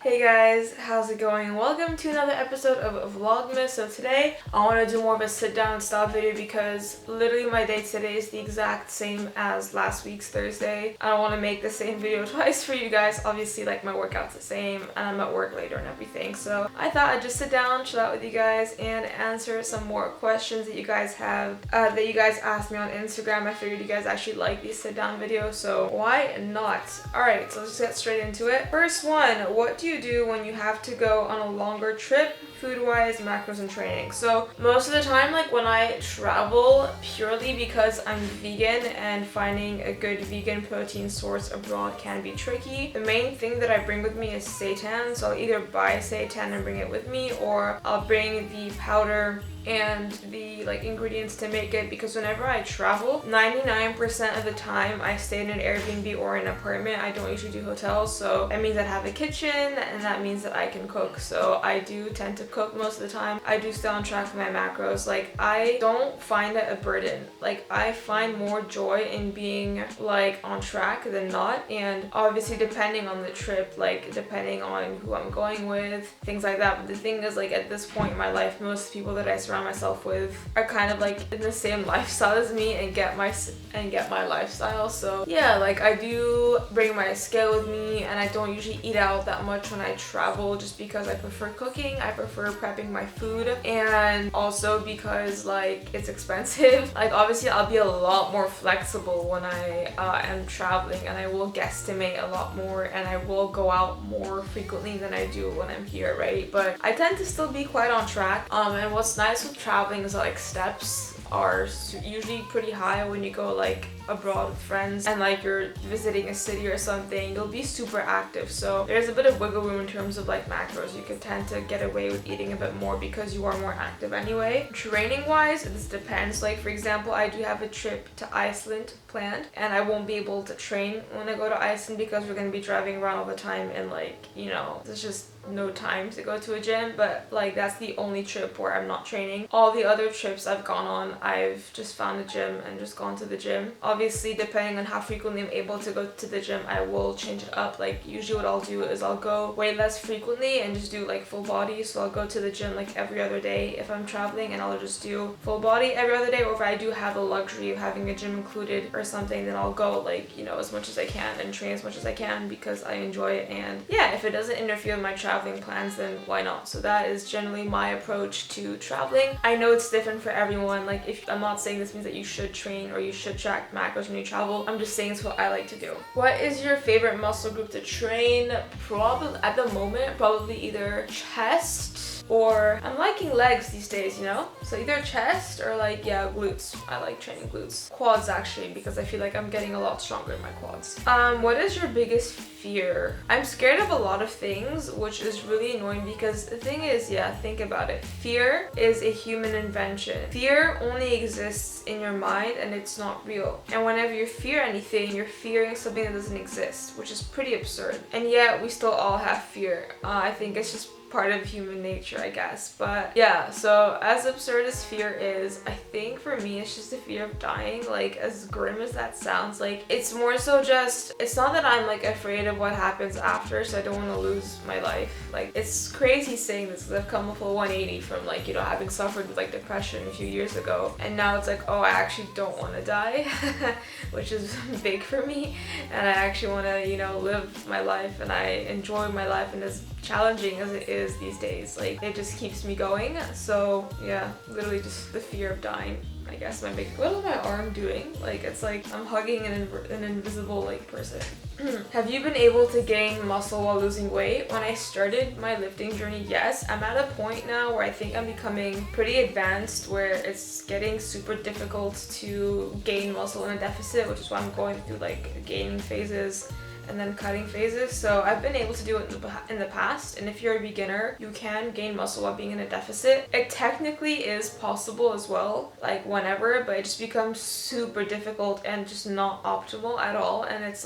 Hey guys, how's it going? Welcome to another episode of Vlogmas. So today I want to do more of a sit down style video because literally my day today is the exact same as last week's Thursday. I don't want to make the same video twice for you guys. Obviously, like, my workout's the same and I'm at work later and everything. So I thought I'd just sit down, chill out with you guys and answer some more questions that you guys have, that you guys asked me on Instagram. I figured you guys actually like these sit down videos, so why not? Alright, so let's just get straight into it. First one, what do you do when you have to go on a longer trip, food-wise, macros, and training? So most of the time, like, when I travel, purely because I'm vegan and finding a good vegan protein source abroad can be tricky, the main thing that I bring with me is seitan. So I'll either buy seitan and bring it with me, or I'll bring the powder and the ingredients to make it, because whenever I travel, 99% of the time I stay in an Airbnb or an apartment. I don't usually do hotels, so that means I have a kitchen and that means that I can cook. So I do tend to cook most of the time. I do stay on track with my macros. Like, I don't find it a burden. Like, I find more joy in being on track than not. And obviously depending on the trip, depending on who I'm going with, things like that. But the thing is, at this point in my life, most people that I surround myself with are kind of in the same lifestyle as me and get my lifestyle. So yeah, I do bring my scale with me, and I don't usually eat out that much when I travel, just because I prefer cooking. I prefer prepping my food, and also because it's expensive. Obviously I'll be a lot more flexible when I am traveling, and I will guesstimate a lot more, and I will go out more frequently than I do when I'm here, right? But I tend to still be quite on track. And what's nice with traveling is that steps are usually pretty high when you go abroad with friends, and you're visiting a city or something. You'll be super active, so there's a bit of wiggle room in terms of macros. You could tend to get away with eating a bit more because you are more active anyway. Training wise, this depends. For example, I do have a trip to Iceland planned, and I won't be able to train when I go to Iceland because we're going to be driving around all the time, and there's just no time to go to a gym. But that's the only trip where I'm not training. All the other trips I've gone on, I've just found a gym and just gone to the gym. Obviously, depending on how frequently I'm able to go to the gym, I will change it up. Usually what I'll do is I'll go way less frequently and just do full body. So I'll go to the gym every other day if I'm traveling, and I'll just do full body every other day. Or if I do have the luxury of having a gym included or something, then I'll go as much as I can and train as much as I can because I enjoy it. And yeah, if it doesn't interfere with my traveling plans, then why not? So that is generally my approach to traveling. I know it's different for everyone. If I'm not saying this means that you should train or you should track macros when you travel. I'm just saying it's what I like to do. What is your favorite muscle group to train? Probably at the moment, probably either chest, or I'm liking legs these days, so either chest or glutes. I like training glutes. Quads, actually, because I feel like I'm getting a lot stronger in my quads. What is your biggest fear? I'm scared of a lot of things, which is really annoying because the thing is, yeah, think about it. Fear is a human invention. Fear only exists in your mind and it's not real. And whenever you fear anything, you're fearing something that doesn't exist, which is pretty absurd. And yet we still all have fear. I think it's just part of human nature, I guess. But yeah, so as absurd as fear is, I think for me it's just the fear of dying. As grim as that sounds, it's more so just, it's not that I'm afraid of what happens after, so I don't want to lose my life. It's crazy saying this because I've come a full 180 from having suffered with depression a few years ago, and now it's oh, I actually don't want to die, which is big for me, and I actually want to live my life, and I enjoy my life, and as challenging as it is these days, it just keeps me going. So yeah, literally just the fear of dying, I guess. What is my arm doing? It's I'm hugging an invisible person. Have you been able to gain muscle while losing weight? When I started my lifting journey, yes. I'm at a point now where I think I'm becoming pretty advanced, where it's getting super difficult to gain muscle in a deficit, which is why I'm going through gaining phases and then cutting phases. So I've been able to do it in the past, and if you're a beginner, you can gain muscle while being in a deficit. It technically is possible as well, whenever, but it just becomes super difficult and just not optimal at all. And it's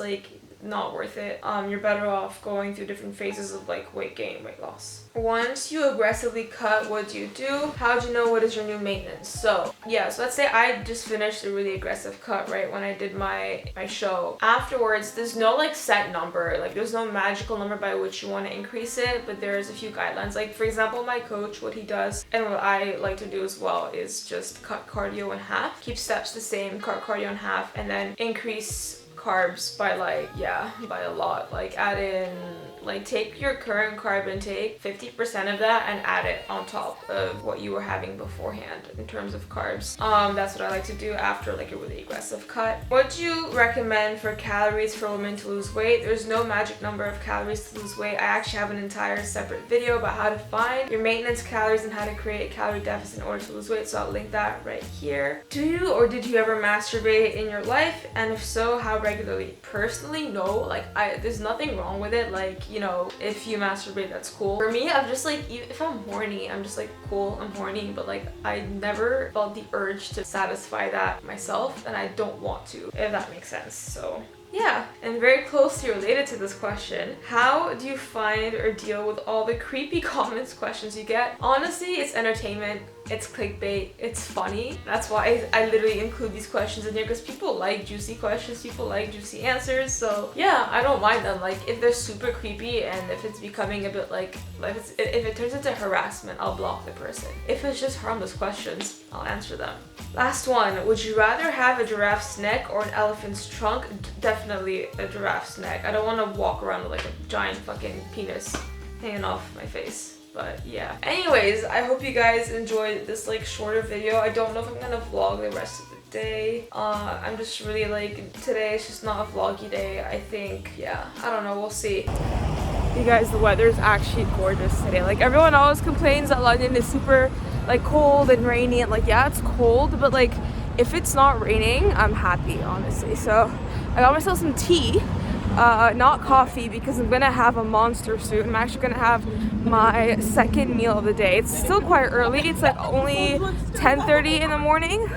not worth it. You're better off going through different phases of like weight gain, weight loss. Once you aggressively cut, what do you do? How do you know what is your new maintenance? So yeah, so let's say I just finished a really aggressive cut, right, when I did my show. Afterwards, there's no like set number, like there's no magical number by which you want to increase it, but there's a few guidelines. Like for example, my coach, what he does and what I like to do as well is just cut cardio in half, keep steps the same, cut cardio in half, and then increase carbs by like, yeah, by a lot. Like add in, like take your current carb intake, 50% of that, and add it on top of what you were having beforehand in terms of carbs. That's what I like to do after like a really aggressive cut. What do you recommend for calories for women to lose weight? There's no magic number of calories to lose weight. I actually have an entire separate video about how to find your maintenance calories and how to create a calorie deficit in order to lose weight, so I'll link that right here. Do you or did you ever masturbate in your life? And if so, how regularly? Personally, no. Like there's nothing wrong with it. Like, you know, if you masturbate, that's cool. For me, I'm just like, if I'm horny, I'm just like, cool, I'm horny, but like I never felt the urge to satisfy that myself, and I don't want to, if that makes sense. So yeah, and very closely related to this question, how do you find or deal with all the creepy comments, questions you get? Honestly, it's entertainment. It's clickbait, it's funny. That's why I literally include these questions in here, because people like juicy questions, people like juicy answers. So yeah, I don't mind them. Like if they're super creepy and if it's becoming a bit like if it turns into harassment, I'll block the person. If it's just harmless questions, I'll answer them. Last one, would you rather have a giraffe's neck or an elephant's trunk? Definitely a giraffe's neck. I don't want to walk around with like a giant fucking penis hanging off my face. But yeah. Anyways, I hope you guys enjoyed this like shorter video. I don't know if I'm gonna vlog the rest of the day. I'm just really like, today is just not a vloggy day, I think. Yeah, I don't know, we'll see. You guys, the weather is actually gorgeous today. Like everyone always complains that London is super like cold and rainy, and like yeah, it's cold, but like if it's not raining, I'm happy, honestly. So I got myself some tea. Not coffee, because I'm gonna have a monster soon. I'm actually gonna have my second meal of the day. It's still quite early. It's like only 10:30 in the morning.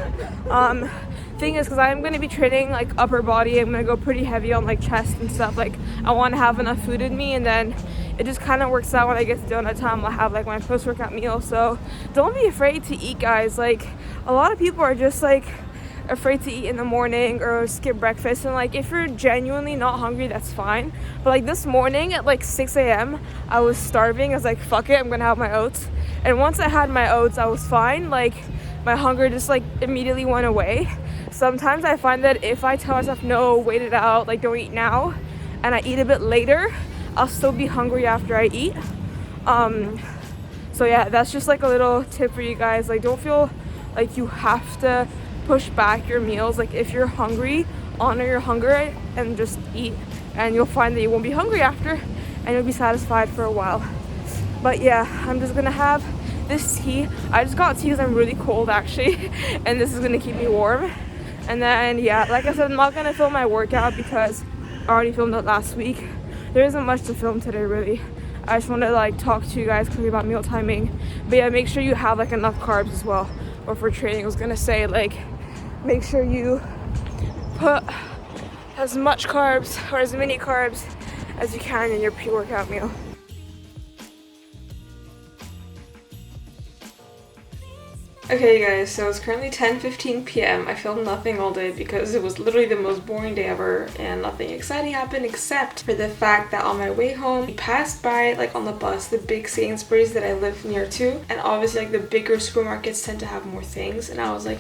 Thing is, because I'm gonna be training like upper body, I'm gonna go pretty heavy on like chest and stuff. Like I want to have enough food in me, and then it just kind of works out when I get to donut time. I'll have like my post-workout meal. So don't be afraid to eat, guys. Like a lot of people are just like afraid to eat in the morning or skip breakfast, and like if you're genuinely not hungry, that's fine. But like this morning at like 6 a.m. I was starving. I was like, fuck it, I'm gonna have my oats. And once I had my oats, I was fine. Like my hunger just like immediately went away. Sometimes I find that if I tell myself no, wait it out, like don't eat now, and I eat a bit later, I'll still be hungry after I eat. So yeah, that's just like a little tip for you guys. Like don't feel like you have to push back your meals. Like if you're hungry, honor your hunger and just eat, and you'll find that you won't be hungry after, and you'll be satisfied for a while. But yeah, I'm just gonna have this tea. I just got tea because I'm really cold actually, and this is gonna keep me warm. And then yeah, like I said, I'm not gonna film my workout because I already filmed it last week. There isn't much to film today really. I just want to like talk to you guys quickly about meal timing. But yeah, make sure you have like enough carbs as well. Or for training, I was gonna say, like make sure you put as much carbs or as many carbs as you can in your pre-workout meal. Okay, you guys, so it's currently 10:15 p.m. I filmed nothing all day because it was literally the most boring day ever, and nothing exciting happened except for the fact that on my way home, we passed by, like on the bus, the big Sainsbury's that I live near to, and obviously like the bigger supermarkets tend to have more things, and I was like,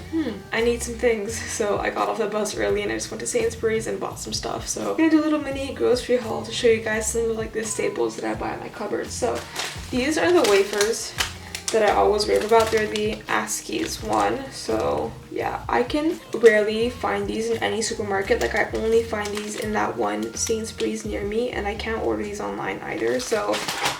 I need some things. So I got off the bus early and I just went to Sainsbury's and bought some stuff. So I'm gonna do a little mini grocery haul to show you guys some of like the staples that I buy in my cupboard. So these are the wafers that I always rave about. They're the Askies one. So yeah, I can rarely find these in any supermarket. Like I only find these in that one Sainsbury's near me, and I can't order these online either. So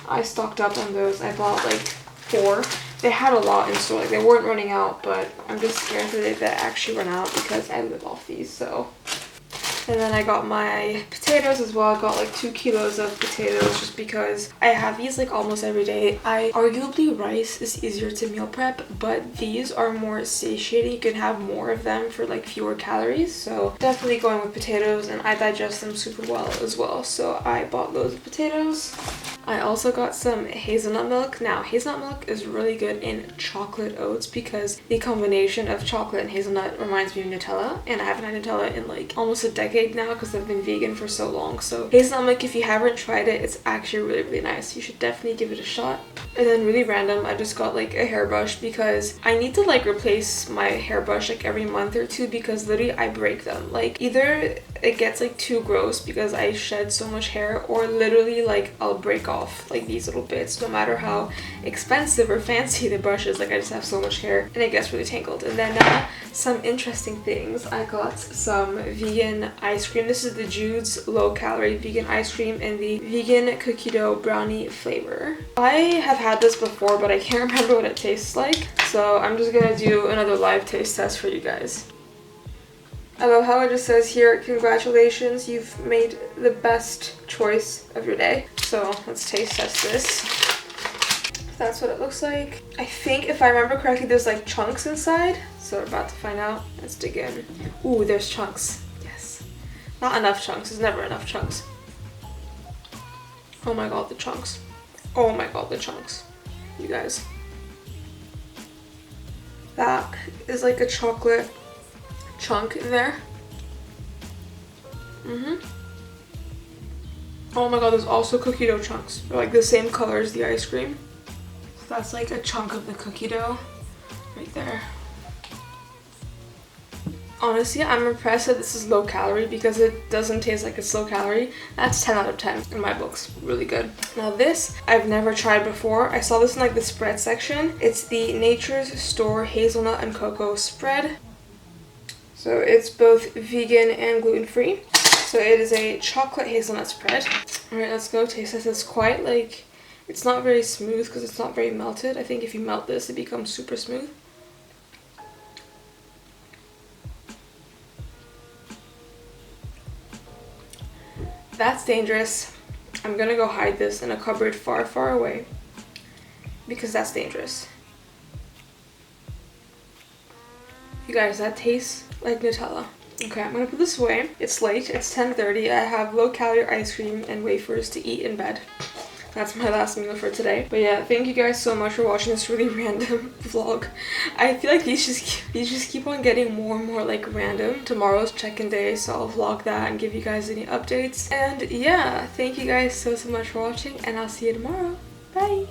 I stocked up on those. I bought like 4. They had a lot in store, like they weren't running out, but I'm just scared that they actually run out because I live off these. So And then I got my potatoes as well. I got like 2 kilos of potatoes just because I have these like almost every day. Arguably rice is easier to meal prep, but these are more satiating. You can have more of them for like fewer calories. So definitely going with potatoes, and I digest them super well as well. So I bought loads of potatoes. I also got some hazelnut milk. Now, hazelnut milk is really good in chocolate oats because the combination of chocolate and hazelnut reminds me of Nutella, and I haven't had Nutella in like almost a decade now because I've been vegan for so long. So hazelnut milk, if you haven't tried it, it's actually really, really nice. You should definitely give it a shot. And then really random, I just got like a hairbrush because I need to like replace my hairbrush like every month or two because literally I break them. Like either it gets like too gross because I shed so much hair, or literally like I'll break off like these little bits no matter how expensive or fancy the brush is. Like I just have so much hair and it gets really tangled. And then some interesting things, I got some vegan ice cream. This is the Jude's low calorie vegan ice cream in the vegan cookie dough brownie flavor. I have had this before, but I can't remember what it tastes like, so I'm just gonna do another live taste test for you guys. I love how it just says here, congratulations, you've made the best choice of your day. So let's taste test this. That's what it looks like. I think if I remember correctly, there's like chunks inside. So we're about to find out. Let's dig in. Ooh, there's chunks. Yes. Not enough chunks. There's never enough chunks. Oh my god, the chunks. Oh my god, the chunks. You guys. That is like a chocolate chunk in there. Oh my god, there's also cookie dough chunks. They're like the same color as the ice cream. So that's like a chunk of the cookie dough right there. Honestly, I'm impressed that this is low calorie because it doesn't taste like it's low calorie. That's 10 out of 10 in my books. Really good. Now this, I've never tried before. I saw this in like the spread section. It's the Nature's Store Hazelnut and Cocoa Spread. So it's both vegan and gluten-free. So it is a chocolate hazelnut spread. Alright, let's go taste this. It's quite like, it's not very smooth because it's not very melted. I think if you melt this, it becomes super smooth. That's dangerous. I'm gonna go hide this in a cupboard far, far away because that's dangerous. You guys, that tastes like Nutella. Okay, I'm gonna put this away. It's late, it's 10:30. I have low calorie ice cream and wafers to eat in bed. That's my last meal for today. But yeah, thank you guys so much for watching this really random vlog. I feel like these just keep on getting more and more like random. Tomorrow's check-in day, so I'll vlog that and give you guys any updates. And yeah, thank you guys so much for watching, and I'll see you tomorrow. Bye!